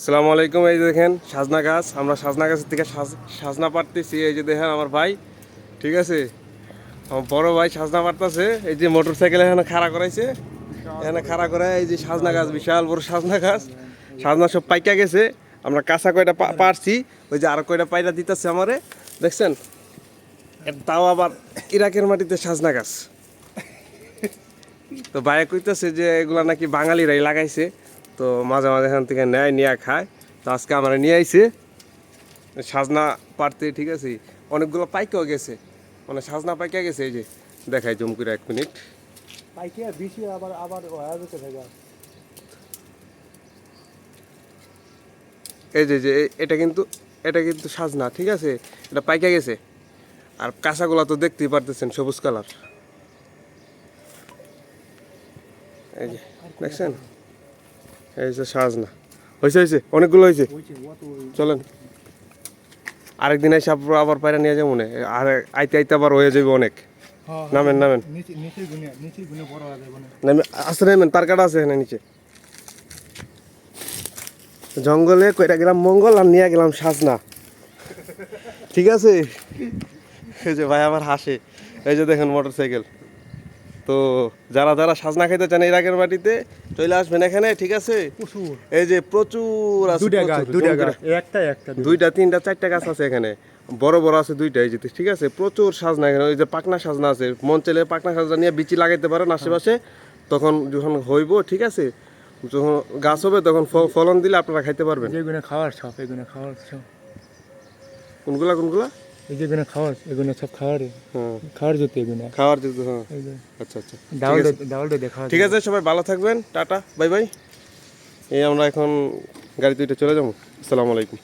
আসসালামু আলাইকুম। এই যে দেখেন সাজনা গাছ, আমরা সাজনা গাছের থেকে সাজনা পাড়তেছি। এই যে দেখেন আমার ভাই, ঠিক আছে, আমার বড় ভাই সাজনা পাড়তেছে। এই যে মোটর সাইকেল এখানে খাড়া করাইছে, এখানে খাড়া করে এই যে সাজনা গাছ, বিশাল বড় সাজনা গাছ। সাজনা সব পাইকা গেছে, আমরা কাঁচা কয়টা পারছি, ওই যে আরো কয়টা পায়রা দিতেছে আমারে, দেখছেন। তাও আবার ইরাকের মাটিতে সাজনা গাছ। তো ভাইয়া কইতেছে যে এগুলা নাকি বাঙালিরাই লাগাইছে, তো মাঝে মাঝে এখান থেকে নেয়, নিয়ে খায়। তো আজকে আমরা নিয়ে আইছে সাজনা পারতে, ঠিক আছে। অনেকগুলো পাইকাও গেছে, মানে সাজনা পাইকা গেছে। এই যে দেখাই জুম করে 1 মিনিট। পাইকে বেশি আবার আবার হয়ে যেতে থাকে। এই যে যে এটা কিন্তু সাজনা, ঠিক আছে, এটা পাইকা গেছে। আর কাঁচাগুলা তো দেখতেই পারতেছেন, সবুজ কালার। এই যে দেখছেন, এই যে সাজনা হয়েছে, অনেকগুলো হয়েছে। চলেন আরেকদিন এসে আবার পায়রা নিয়ে যাবো, আর আইতে আইতে আবার হয়ে যাবে অনেক। নামেন নামেন, আসতে নামেন, তার কাটা আছে এখানে নিচে। জঙ্গলে কয়টা গেলাম মঙ্গল, আর নিয়ে গেলাম সাজনা, ঠিক আছে। এই যে ভাই আমার হাসে, এই যে দেখেন মোটর সাইকেল। তো যারা যারা সাজনা খাইতে চান ইরাকের মাটিতে, চলে আসবেন এখানে, ঠিক আছে। এই যে প্রচুর আছে, দুইটা তিনটা চারটা গাছ আছে এখানে, বড় বড় আছে দুইটা। এই যে ঠিক আছে, প্রচুর সাজনা এখানে। ওই যে পাকনা সাজনা আছে, মন চাইলে পাকনা সাজনা নিয়ে বিচি লাগাইতে পারেন আশেপাশে। তখন যখন হইব, ঠিক আছে, যখন গাছ হবে তখন ফলন দিলে আপনারা খাইতে পারবেন। যেগুলো খাওয়ার সব, এগুলো খাওয়ার সব। কোনগুলা কোনগুলা? এই যেগুলো খাওয়ার, এগুলো সব খাওয়ার। হ্যাঁ, খাওয়ার জুতো এগুলো, খাওয়ার জুতো। হ্যাঁ, আচ্ছা আচ্ছা, ডাউল দেখা। ঠিক আছে, সবাই ভালো থাকবেন, টাটা বাই বাই। এই আমরা এখন গাড়িতে উঠে চলে যাবো। আসসালামু আলাইকুম।